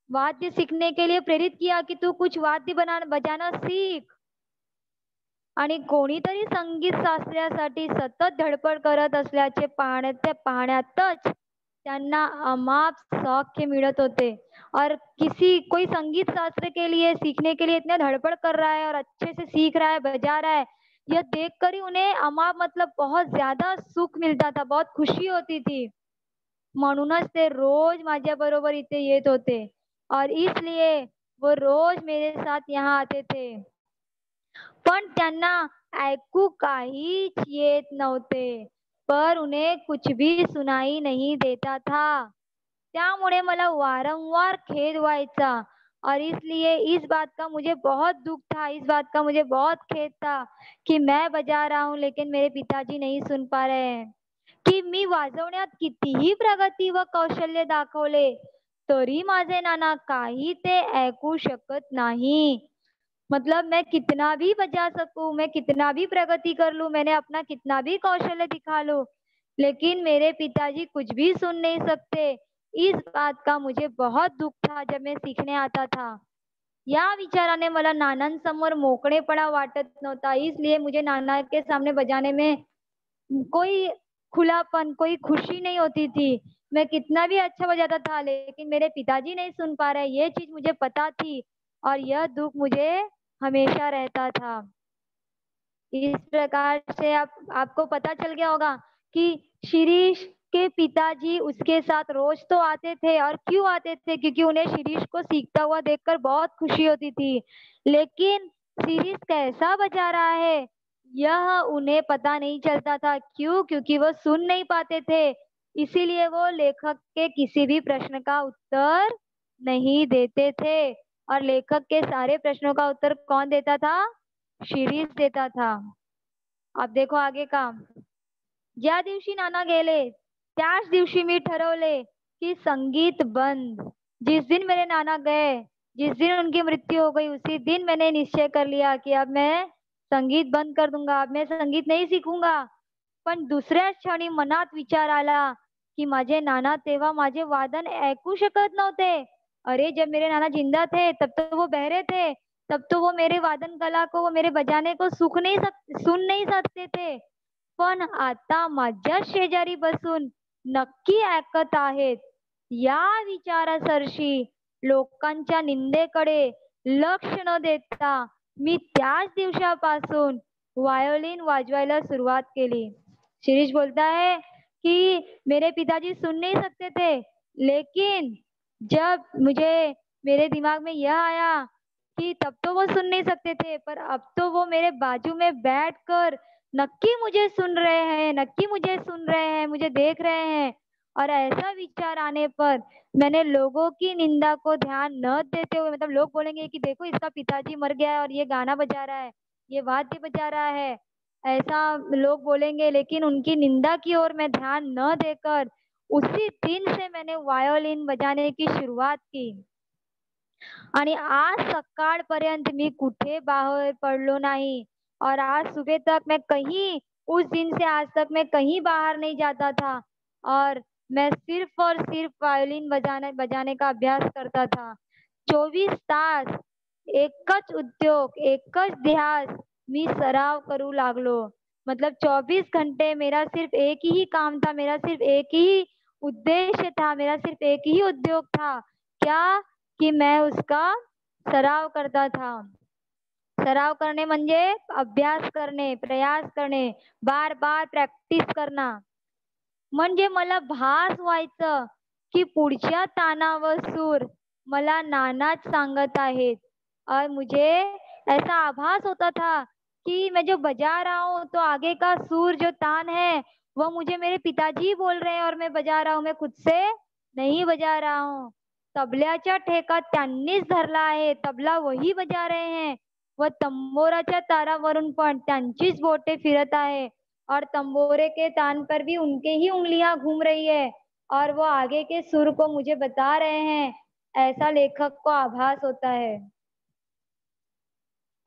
वाद्य सीखने के लिए प्रेरित किया कि तू कुछ वाद्य बजाना सीख। आणि कोणीतरी संगीत शास्त्रासाठी सतत धडपड करत असल्याचे पाहण्यातच त्यांना अमाप सौख्य मिळत होते। और कोई संगीत शास्त्र के लिए सीखने के लिए इतना धड़पड़ कर रहा है और अच्छे से सीख रहा है, बजा रहा है, यह देखकर ही उन्हें अमाप मतलब बहुत ज्यादा सुख मिलता था, बहुत खुशी होती थी। म्हणूनच ते रोज माझ्या बरोबर इथे येत होते और इसलिए वो रोज मेरे साथ यहाँ आते थे। पण त्यांना ऐकू काहीच येत नव्हते, पर उन्हें कुछ भी सुनाई नहीं देता था। त्यामुळे मला वारंवार खेद व्हायचा और इसलिए इस बात का मुझे बहुत दुख था, इस बात का मुझे बहुत खेद था कि मैं बजा रहा हूँ लेकिन मेरे पिताजी नहीं सुन पा रहे हैं। की मी वाजवण्यात कितीही प्रगती व कौशल्य दाखवले तरी माझे नाना काही ते ऐकू शकत नाही। मतलब मैं कितना भी बजा सकूं, मैं कितना भी प्रगति कर लूं, मैंने अपना कितना भी कौशल्य दिखा लूं, लेकिन मेरे पिताजी कुछ भी सुन नहीं सकते। इस बात का मुझे बहुत दुख था जब मैं सीखने आता था। या विचाराने मला नानांसमोर मोकळेपणा वाटत नव्हता, इसलिए मुझे नाना के सामने बजाने में कोई खुलापन, कोई खुशी नहीं होती थी। मैं कितना भी अच्छा बजाता था लेकिन मेरे पिताजी नहीं सुन पा रहे, ये चीज मुझे पता थी और यह दुख मुझे हमेशा रहता था। इस प्रकार से आपको पता चल गया होगा कि शिरीष के पिताजी उसके साथ रोज तो आते थे। और क्यों आते थे? क्योंकि उन्हें शिरीष को सीखता हुआ देखकर बहुत खुशी होती थी। लेकिन शिरीष कैसा बजा रहा है यह उन्हें पता नहीं चलता था। क्यों? क्योंकि वो सुन नहीं पाते थे। इसीलिए वो लेखक के किसी भी प्रश्न का उत्तर नहीं देते थे। और लेखक के सारे प्रश्नों का उत्तर कौन देता था? शिरीष देता था। अब देखो आगे का। ज्या दिवशी नाना गेले त्याच दिवशी मी ठरवले की संगीत बंद। जिस दिन मेरे नाना गए, जिस दिन उनकी मृत्यु हो गई, उसी दिन मैंने निश्चय कर लिया कि अब मैं संगीत बंद कर दूंगा, अब मैं संगीत नहीं सीखूंगा। पण दुसऱ्याच क्षणी मनात विचार आला की माझे नाना तेव्हा माझे वादन ऐकू शकत नव्हते। अरे जब मेरे नाना जिंदा थे तब तो वो बहरे थे, तब तो वो मेरे वादन कला को, वो मेरे बजाने को सुन नहीं सकते थे। पण आता माझ्या शेजारी बसून नक्की ऐकत आहेत। या विचारासरशी लोकांच्या निंदेकडे लक्ष न देता मी त्याच दिवसापासून वायोलिन वाजवायला सुरुवात केली। शिरीष बोलता है कि मेरे पिताजी सुन नहीं सकते थे, लेकिन जब मुझे मेरे दिमाग में यह आया कि तब तो वो सुन नहीं सकते थे, पर अब तो वो मेरे बाजू में बैठकर नक्की मुझे सुन रहे हैं, नक्की मुझे सुन रहे हैं, मुझे देख रहे हैं। और ऐसा विचार आने पर मैंने लोगों की निंदा को ध्यान न देते हुए, मतलब लोग बोलेंगे कि देखो इसका पिताजी मर गया है और ये गाना बजा रहा है, ये वाद्य बजा रहा है, ऐसा लोग बोलेंगे, लेकिन उनकी निंदा की ओर मैं ध्यान न देकर उसी दिन से मैंने वायोलिन बजाने की सुरुवात की। आणि आज सकाळपर्यंत मी कुठे बाहेर पडलो नहीं, और आज सुबह तक मैं कहीं, उस दिन से आज तक मैं कहीं बाहर नहीं जाता था, और मैं सिर्फ और सिर्फ वायोलिन बजाने बजाने का अभ्यास करता था। 24 तास एकच उद्योग, एकच ध्यास मी सराव करू लागलो। मतलब 24 घंटे मेरा सिर्फ एक ही काम था, मेरा सिर्फ एक ही उद्देश्य था, मेरा सिर्फ एक ही उद्योग था, क्या, कि मैं उसका सराव करता था। सराव करणे म्हणजे अभ्यास करणे, प्रयास करणे, बार बार प्रॅक्टिस करणं। म्हणजे मला भास व्हायचं की पुढच्या तानावर सूर मला नानाच सांगत आहेत, और मुझे ऐसा आभास होता था कि मैं जो बजा रहा हूँ तो आगे का सूर जो तान है वो मुझे मेरे पिताजी बोल रहे हैं, और मैं बजा रहा हूँ, मैं खुद से नहीं बजा रहा हूँ। तबल्याचा ठेका त्यांनीच धरला आहे, तबला वही बजा रहे हैं, व तंबोराच्या तारावरून पण त्यांचीच बोटे फिरत आहे, और तंबोरे के तान पर भी उनके ही उंगलियां घूम रही है, और वो आगे के सुर को मुझे बता रहे हैं। ऐसा लेखक को आभास होता है,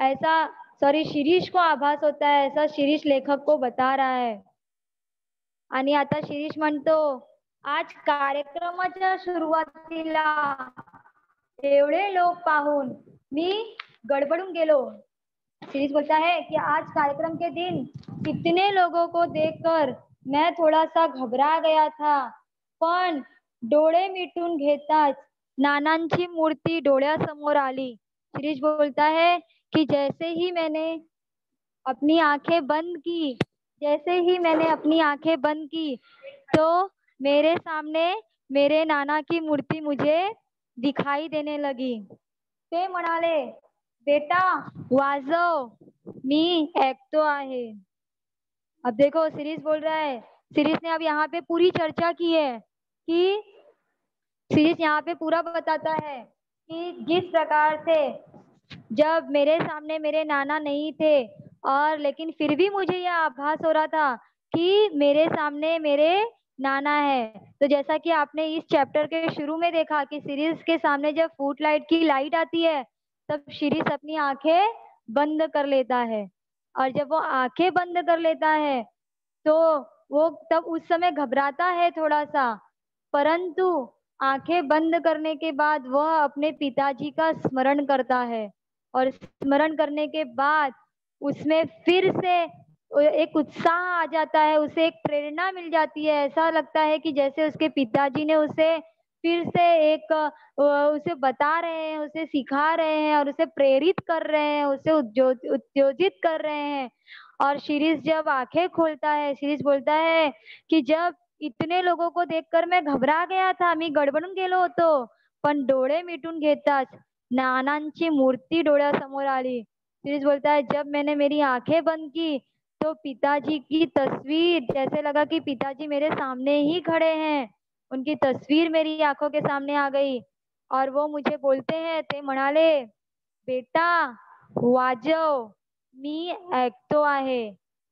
ऐसा, सॉरी, शिरीष को आभास होता है, ऐसा शिरीष लेखक को बता रहा है। आणि आता शिरीष म्हणतो, आज कार्यक्रमाच्या सुरुवातीला एवढे लोग पाहून मी गडबडून गेलो। शिरीष बोलता है कि आज कार्यक्रम के दिन इतने लोगों को देखकर मैं थोड़ा सा घबरा गया था, पण डोळे मिटून घेताच नानांची मूर्ती डोळ्यासमोर आली। शिरीष बोलता है कि जैसे ही मैंने अपनी आंखें बंद की, जैसे ही मैंने अपनी आंखें बंद की, तो मेरे सामने मेरे नाना की मूर्ति मुझे दिखाई देने लगी। ते म्हणाले, बेटा वाजव, मी ऐकतो आहे। अब देखो सीरीज बोल रहा है, सीरीज ने अब यहाँ पे पूरी चर्चा की है कि सीरीज यहाँ पे पूरा बताता है कि जिस प्रकार से जब मेरे सामने मेरे नाना नहीं थे, और लेकिन फिर भी मुझे यह आभास हो रहा था कि मेरे सामने मेरे नाना है। तो जैसा कि आपने इस चैप्टर के शुरू में देखा कि सीरीज के सामने जब फुट लाइट की लाइट आती है तब सीरीज अपनी आंखें बंद कर लेता है, और जब वो आंखें बंद कर लेता है तो वो तब उस समय घबराता है थोड़ा सा, परंतु आंखें बंद करने के बाद वह अपने पिताजी का स्मरण करता है, और स्मरण करने के बाद उसमें फिर से एक उत्साह आ जाता है, उसे एक प्रेरणा मिल जाती है। ऐसा लगता है कि जैसे उसके पिताजी ने उसे फिर से एक उसे बता रहे हैं, उसे सिखा रहे हैं, और उसे प्रेरित कर रहे हैं, उसे उत्तेजित कर रहे हैं। और शिरीष जब आंखें खोलता है, शिरीष बोलता है कि जब इतने लोगों को देखकर मैं घबरा गया था, मी गडबडून गेलो होतो, पण डोळे मिटून घेताच नानांची मूर्ती डोळ्यासमोर आली। शिरीष बोलता है जब मैंने मेरी आंखें बंद की तो पिताजी की तस्वीर, जैसे लगा कि पिताजी मेरे सामने ही खड़े हैं, उनकी तस्वीर मेरी आंखों के सामने आ गई, और वो मुझे बोलते हैं, ते म्हणाले, बेटा वाजव, मी ऐकतो आहे।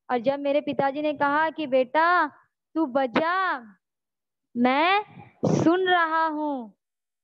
और जब मेरे पिताजी ने कहा कि बेटा तू बजा, मैं सुन रहा हूँ,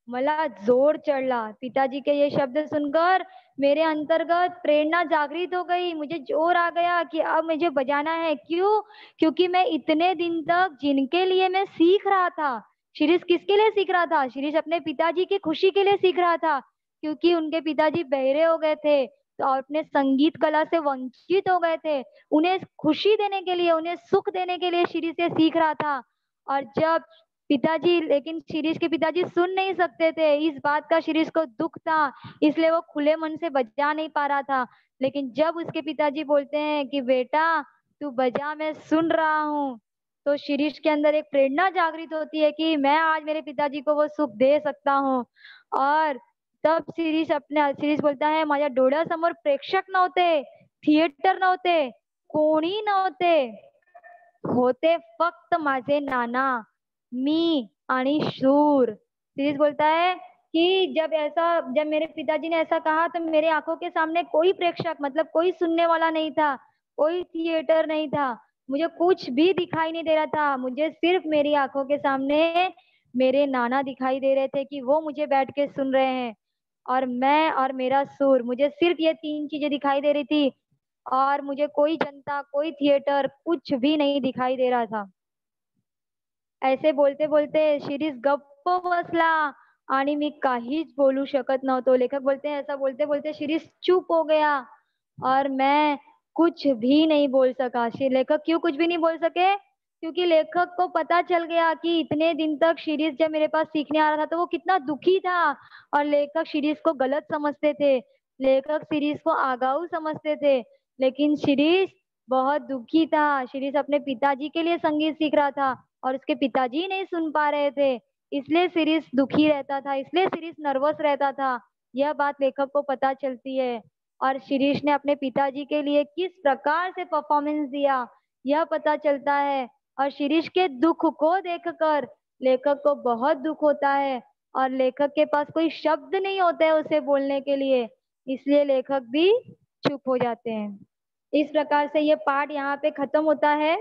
मला जोर चढ़ा। पिताजी के ये शब्द सुनकर मेरे अंतर्गत प्रेरणा जागृत हो गई, मुझे जोर आ गया कि अब मुझे बजाना है। क्यों? क्योंकि मैं इतने दिन तक जिनके लिए मैं सीख रहा था, शिरीष किसके लिए सीख रहा था? शिरीष अपने पिताजी की खुशी के लिए सीख रहा था, क्योंकि उनके पिताजी बहरे हो गए थे तो अपने संगीत कला से वंचित हो गए थे। उन्हें खुशी देने के लिए, उन्हें सुख देने के लिए शिरीष ये सीख रहा था। और जब पिताजी, लेकिन शिरीष के पिताजी सुन नहीं सकते थे, इस बात का शिरीष को दुख था, इसलिए वो खुले मन से बजा नहीं पा रहा था। लेकिन जब उसके पिताजी बोलते हैं कि बेटा तू बजा, मैं सुन रहा हूँ, तो शिरीष के अंदर एक प्रेरणा जागृत होती है कि मैं आज मेरे पिताजी को वो सुख दे सकता हूँ। और तब शिरीष बोलता है, माझ्या डोळ्यासमोर प्रेक्षक नव्हते, थिएटर नव्हते, कोणी नव्हते, होते फक्त माझे नाना। मी आणि शूर। शिरीष बोलता है कि जब मेरे पिताजी ने ऐसा कहा तो मेरे आंखों के सामने कोई प्रेक्षक मतलब कोई सुनने वाला नहीं था, कोई थिएटर नहीं था, मुझे कुछ भी दिखाई नहीं दे रहा था। मुझे सिर्फ मेरी आंखों के सामने मेरे नाना दिखाई दे रहे थे कि वो मुझे बैठ के सुन रहे हैं, और मैं और मेरा सुर, मुझे सिर्फ ये तीन चीजें दिखाई दे रही थी, और मुझे कोई जनता, कोई थिएटर, कुछ भी नहीं दिखाई दे रहा था। ऐसे बोलते बोलते शिरीष गप्प बसला आणि मी काहीच बोलू शकत नव्हतो। लेखक बोलते हैं ऐसा बोलते बोलते शिरीष चुप हो गया और मैं कुछ भी नहीं बोल सका। लेखक क्यों कुछ भी नहीं बोल सके? क्योंकि लेखक को पता चल गया कि इतने दिन तक शिरीष जब मेरे पास सीखने आ रहा था तो वो कितना दुखी था, और लेखक शिरीष को गलत समझते थे, लेखक शिरीष को आगाऊ समझते थे। लेकिन शिरीष बहुत दुखी था। शिरीष अपने पिताजी के लिए संगीत सीख रहा था और उसके पिताजी नहीं सुन पा रहे थे, इसलिए शिरीष दुखी रहता था, इसलिए शिरीष नर्वस रहता था। यह बात लेखक को पता चलती है, और शिरीष ने अपने पिताजी के लिए किस प्रकार से परफॉर्मेंस दिया यह पता चलता है। और शिरीष के दुख को देखकर लेखक को बहुत दुख होता है, और लेखक के पास कोई शब्द नहीं होते हैं उसे बोलने के लिए, इसलिए लेखक भी चुप हो जाते हैं। इस प्रकार से ये पाठ यहाँ पे खत्म होता है।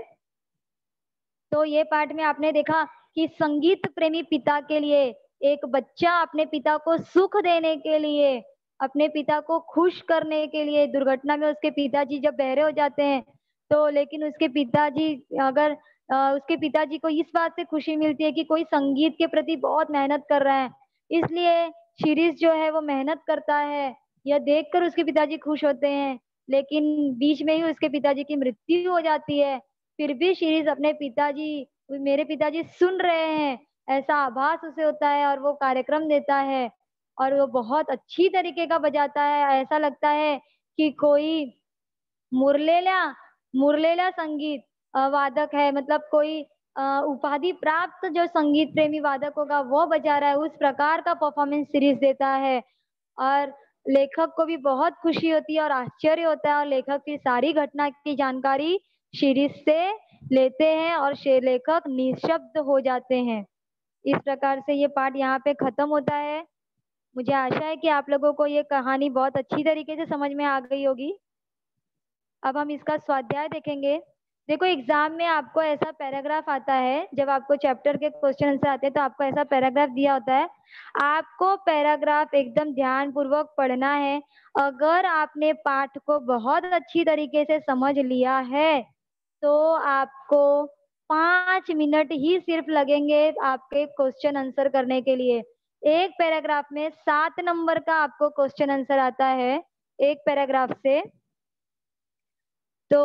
तो ये पाठ में आपने देखा कि संगीत प्रेमी पिता के लिए एक बच्चा अपने पिता को सुख देने के लिए, अपने पिता को खुश करने के लिए, दुर्घटना में उसके पिताजी जब बहरे हो जाते हैं तो लेकिन उसके पिताजी अगर उसके पिताजी को इस बात से खुशी मिलती है कि कोई संगीत के प्रति बहुत मेहनत कर रहा है, इसलिए शिरीष जो है वो मेहनत करता है। यह देखकर उसके पिताजी खुश होते हैं, लेकिन बीच में ही उसके पिताजी की मृत्यु हो जाती है। फिर भी शिरीष अपने पिताजी, मेरे पिताजी सुन रहे हैं, ऐसा आभास उसे होता है, और वो कार्यक्रम देता है, और वो बहुत अच्छी तरीके का बजाता है। ऐसा लगता है कि कोई मुरलेला मुरलेला संगीत वादक है, मतलब कोई उपाधि प्राप्त जो संगीत प्रेमी वादक होगा वो बजा रहा है, उस प्रकार का परफॉर्मेंस सीरीज देता है। और लेखक को भी बहुत खुशी होती है और आश्चर्य होता है, और लेखक की सारी घटना की जानकारी शिरीष से लेते हैं, और लेखक निशब्द हो जाते हैं। इस प्रकार से ये पाठ यहाँ पे खत्म होता है। मुझे आशा है कि आप लोगों को ये कहानी बहुत अच्छी तरीके से समझ में आ गई होगी। अब हम इसका स्वाध्याय देखेंगे। देखो, एग्जाम में आपको ऐसा पैराग्राफ आता है, जब आपको चैप्टर के क्वेश्चन आंसर आते हैं तो आपको ऐसा पैराग्राफ दिया होता है। आपको पैराग्राफ एकदम ध्यान पूर्वक पढ़ना है। अगर आपने पाठ को बहुत अच्छी तरीके से समझ लिया है तो आपको 5 मिनट ही सिर्फ लगेंगे आपके क्वेश्चन आंसर करने के लिए। एक पैराग्राफ में 7 नंबर का आपको क्वेश्चन आंसर आता है एक पैराग्राफ से। तो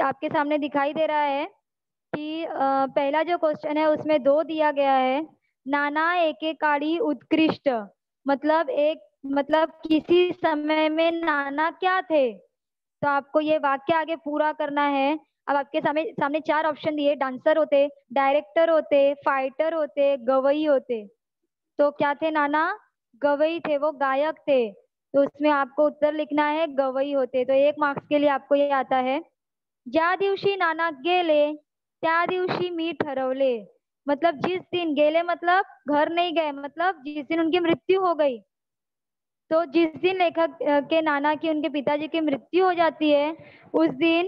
आपके सामने दिखाई दे रहा है कि पहला जो क्वेश्चन है उसमें 2 दिया गया है। नाना एकेकाळी उत्कृष्ट, मतलब किसी समय में नाना क्या थे। तो आपको ये वाक्य आगे पूरा करना है। अब आपके सामने सामने 4 ऑप्शन दिए, डांसर होते, डायरेक्टर होते, फाइटर होते, गवई होते। तो क्या थे नाना? गवई थे, वो गायक थे। तो उसमें आपको उत्तर लिखना है गवई होते। तो 1 मार्क्स के लिए आपको ये आता है। ज्या दिवशी नाना गेले त्या दिवशी मी ठरवले, मतलब जिस दिन गेले मतलब घर नहीं गए, मतलब जिस दिन उनकी मृत्यु हो गई। तो जिस दिन लेखक के नाना की, उनके पिताजी की मृत्यु हो जाती है, उस दिन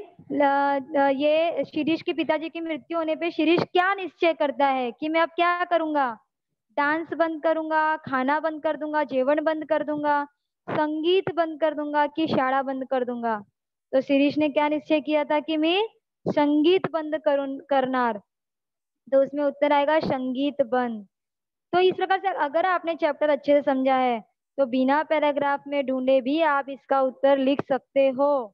ये शिरीष के पिताजी की मृत्यु होने पे शिरीष क्या निश्चय करता है कि मैं अब क्या करूंगा? डांस बंद करूंगा, खाना बंद कर दूंगा, जेवण बंद कर दूंगा, संगीत बंद कर दूंगा, कि शाळा बंद कर दूंगा। तो शिरीष ने क्या निश्चय किया था कि मैं संगीत बंद करून करणार। तो उसमें उत्तर आएगा संगीत बंद। तो इस प्रकार से अगर आपने चैप्टर अच्छे से समझा है तो बिना पैराग्राफ में ढूंढे भी आप इसका उत्तर लिख सकते हो,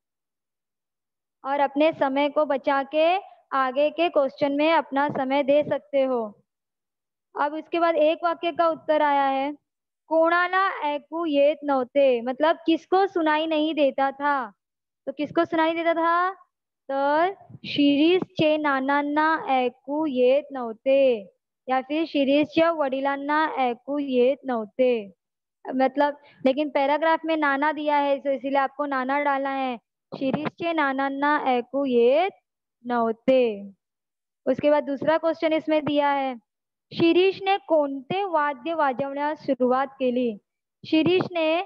और अपने समय को बचा के आगे के क्वेश्चन में अपना समय दे सकते हो। अब इसके बाद एक वाक्य का उत्तर आया है, कोणाला ऐकू येत नव्हते, मतलब किसको सुनाई नहीं देता था। तो किसको सुनाई देता था? तर शिरीषचे नानांना ऐकू येत नव्हते, या फिर शिरीषच्या वडिलांना ऐकू येत नव्हते। मतलब लेकिन पैराग्राफ में नाना दिया है तो इसीलिए आपको नाना डालना है। शिरीषचे नानांना ऐकू येत नव्हते। उसके बाद दूसरा क्वेश्चन इसमें दिया है, शिरीष ने कोणते वाद्य वाजवण्यास सुरुवात केली? शिरीष ने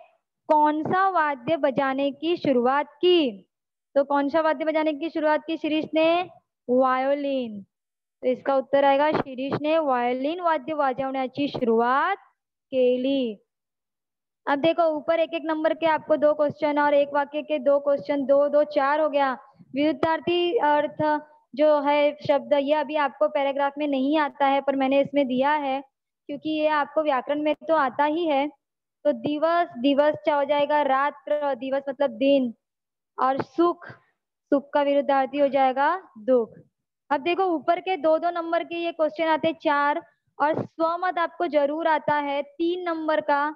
कौन सा वाद्य बजाने की शुरुआत की? तो कौन सा वाद्य बजाने की शुरुआत की शिरीष ने? वायोलिन। तो इसका उत्तर आएगा, शिरीष ने वायोलिन वाद्य वाजवण्याची सुरुवात केली। अब देखो ऊपर एक एक नंबर के आपको दो क्वेश्चन और एक वाक्य के दो क्वेश्चन, दो दो चार हो गया। विरुद्धार्थी अर्थ जो है शब्द, ये अभी आपको पैराग्राफ में नहीं आता है पर मैंने इसमें दिया है क्योंकि ये आपको व्याकरण में तो आता ही है। तो दिवस, दिवस क्या हो जाएगा? रात्र, दिवस मतलब दिन। और सुख, सुख का विरुद्धार्थी हो जाएगा दुख। अब देखो ऊपर के दो दो नंबर के ये क्वेश्चन आते हैं चार, और स्वमत आपको जरूर आता है 3 नंबर का।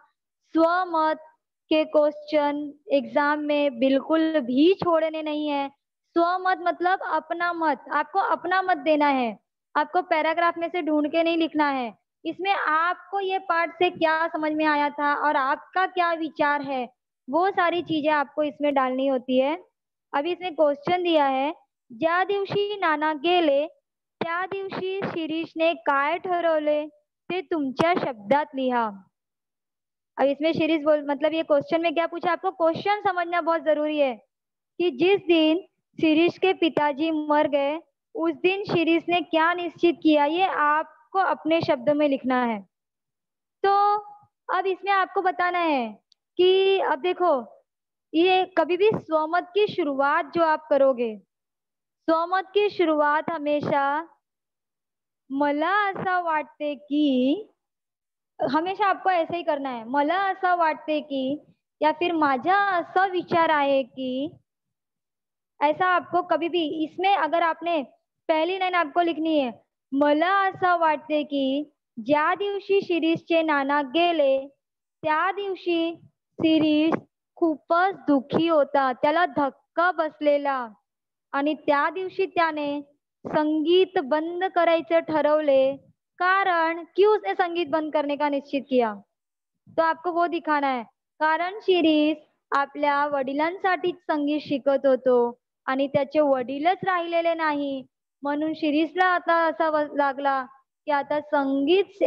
स्वमत के क्वेश्चन एग्जाम में बिल्कुल भी छोड़ने नहीं है। स्वमत मतलब अपना मत, आपको अपना मत देना है, आपको पैराग्राफ में से ढूंढ के नहीं लिखना है। इसमें आपको ये पार्ट से क्या समझ में आया था और आपका क्या विचार है, वो सारी चीजें आपको इसमें डालनी होती है। अभी इसमें क्वेश्चन दिया है, ज्या दिवशी नाना गेले त्या दिवशी शिरीषने काय ठरवले ते तुमच्या शब्दात लिहा। अब इसमें शिरीष बोल मतलब ये क्वेश्चन में क्या पूछा, आपको क्वेश्चन समझना बहुत जरूरी है कि जिस दिन शिरीष के पिताजी मर गए उस दिन शिरीष ने क्या निश्चित किया, ये आपको अपने शब्दों में लिखना है। तो अब इसमें आपको बताना है कि अब देखो ये कभी भी स्वमत की शुरुआत जो आप करोगे, स्वमत की शुरुआत हमेशा मला असं वाटते की, हमेशा आपको ऐसे ही करना है, मला असं वाटते की या फिर माझा असा विचार आहे की, ऐसा आपको कभी भी इसमें अगर आपने पहली लाइन आपको लिखनी है, मला असं वाटते की ज्या दिवशी शिरीषचे नाना गेले त्या दिवशी शिरीष खूपच दुखी होता, त्याला धक्का बसलेला आणि त्या दिवशी त्याने संगीत बंद करायचं ठरवले, कारण क्यों उसने संगीत बंद करने का निश्चित किया? तो आपको वो दिखाना है, कारण शिरीष आपल्या वडिलांसाठीच संगीत शिकत होतो आणि त्याचे वडीलच राहिलेले नाही, म्हणून शिरीषला आता असा लागला की आता संगीत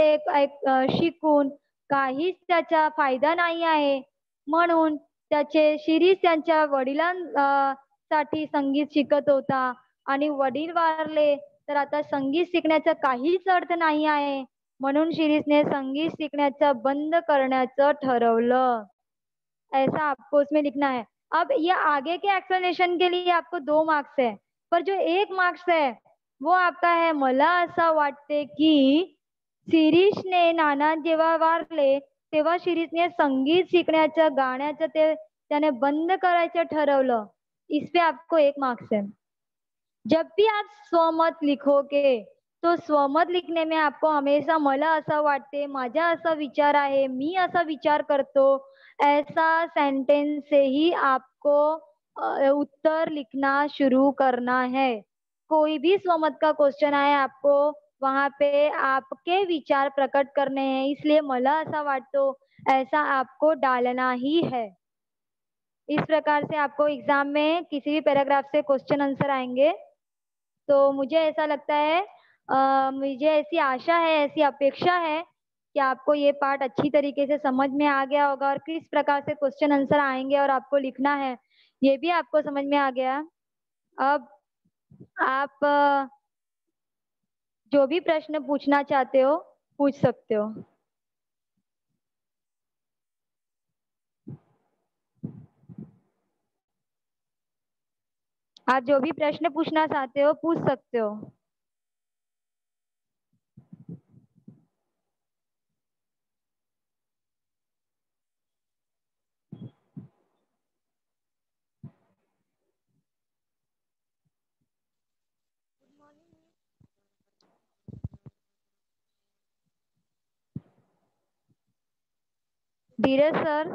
शिकून काहीच त्याचा फायदा नाही आहे, म्हणून त्याचे शिरीष त्यांच्या वडिलांसाठी संगीत शिकत होता आणि वडील वारले तर आता संगीत शिकण्याचा काहीच अर्थ नाही आहे, म्हणून शिरीषने संगीत सीखण्याचं बंद करण्याचं ठरवलं। ऐसा आपको उसमें लिखना है। अब ये आगे के एक्सप्लेनेशन के लिए आपको 2 मार्क्स है, पर जो 1 मार्क्स है वो आपका है, मला असं वाटते की शिरीषने नाना जेव्हा वारले तेव्हा शिरीषने संगीत शिकण्याचं, गाण्याचं त्याने बंद करायचं ठरवलं। इस पे आपको 1 मार्क्स है। जब भी आप स्वमत लिखोगे तो स्वमत लिखने में आपको हमेशा मला असं वाटते, माझा असा विचार आहे, मी असा विचार करतो, ऐसा सेंटेंस से ही आपको उत्तर लिखना शुरू करना है। कोई भी स्वमत का क्वेश्चन आए आपको वहां पे आपके विचार प्रकट करने हैं, इसलिए मला असा वाटतो ऐसा आपको डालना ही है। इस प्रकार से आपको एग्जाम में किसी भी पैराग्राफ से क्वेश्चन आंसर आएंगे। तो मुझे ऐसा लगता है, मुझे ऐसी आशा है, ऐसी अपेक्षा है कि आपको ये पार्ट अच्छी तरीके से समझ में आ गया होगा और किस प्रकार से क्वेश्चन आंसर आएंगे और आपको लिखना है ये भी आपको समझ में आ गया। अब आप जो भी प्रश्न पूछना चाहते हो पूछ सकते हो। आप जो भी प्रश्न पूछना चाहते हो पूछ सकते हो। धीरज सर।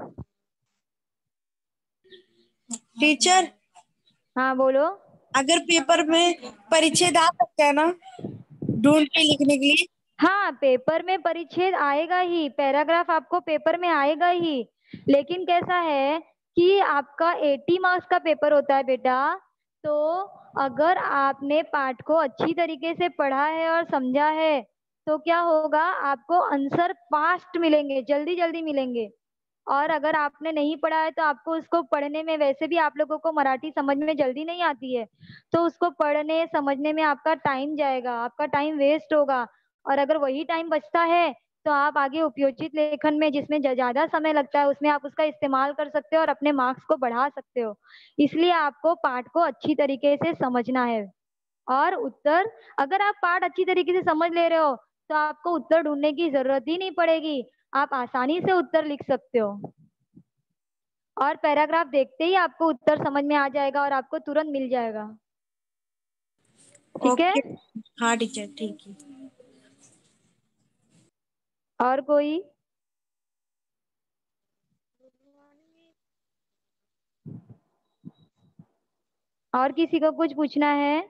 टीचर, हाँ बोलो। अगर पेपर में परिच्छेद आ सकता है ना ढूंढ के लिखने के लिए? हाँ पेपर में परिच्छेद आएगा ही, पैराग्राफ आपको पेपर में आएगा ही, लेकिन कैसा है कि आपका 80 मार्क्स का पेपर होता है बेटा, तो अगर आपने पाठ को अच्छी तरीके से पढ़ा है और समझा है तो क्या होगा, आपको आंसर फास्ट मिलेंगे, जल्दी जल्दी मिलेंगे। और अगर आपने नहीं पढ़ा है तो आपको उसको पढ़ने में, वैसे भी आप लोगों को मराठी समझ में जल्दी नहीं आती है, तो उसको पढ़ने समझने में आपका टाइम जाएगा, आपका टाइम वेस्ट होगा। और अगर वही टाइम बचता है तो आप आगे उपयोजित लेखन में, जिसमें ज्यादा समय लगता है, उसमें आप उसका इस्तेमाल कर सकते हो और अपने मार्क्स को बढ़ा सकते हो। इसलिए आपको पाठ को अच्छी तरीके से समझना है। और उत्तर, अगर आप पाठ अच्छी तरीके से समझ ले रहे हो तो आपको उत्तर ढूंढने की जरूरत ही नहीं पड़ेगी, आप आसानी से उत्तर लिख सकते हो। और पैराग्राफ देखते ही आपको उत्तर समझ में आ जाएगा और आपको तुरंत मिल जाएगा। ठीक है। ओके। हाँ टीचर, ठीक है। और कोई? और किसी को कुछ पूछना है?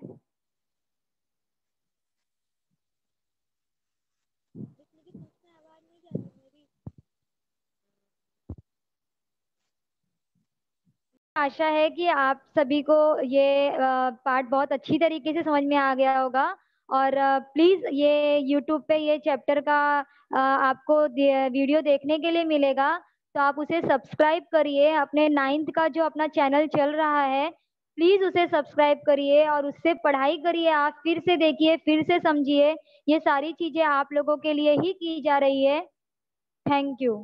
आशा है कि आप सभी को ये पार्ट बहुत अच्छी तरीके से समझ में आ गया होगा। और प्लीज ये यूट्यूब पे ये चैप्टर का आपको वीडियो देखने के लिए मिलेगा, तो आप उसे सब्सक्राइब करिए। अपने 9th का जो अपना चैनल चल रहा है, प्लीज उसे सब्सक्राइब करिए और उससे पढ़ाई करिए। आप फिर से देखिए, फिर से समझिए, ये सारी चीजें आप लोगों के लिए ही की जा रही है। Thank you.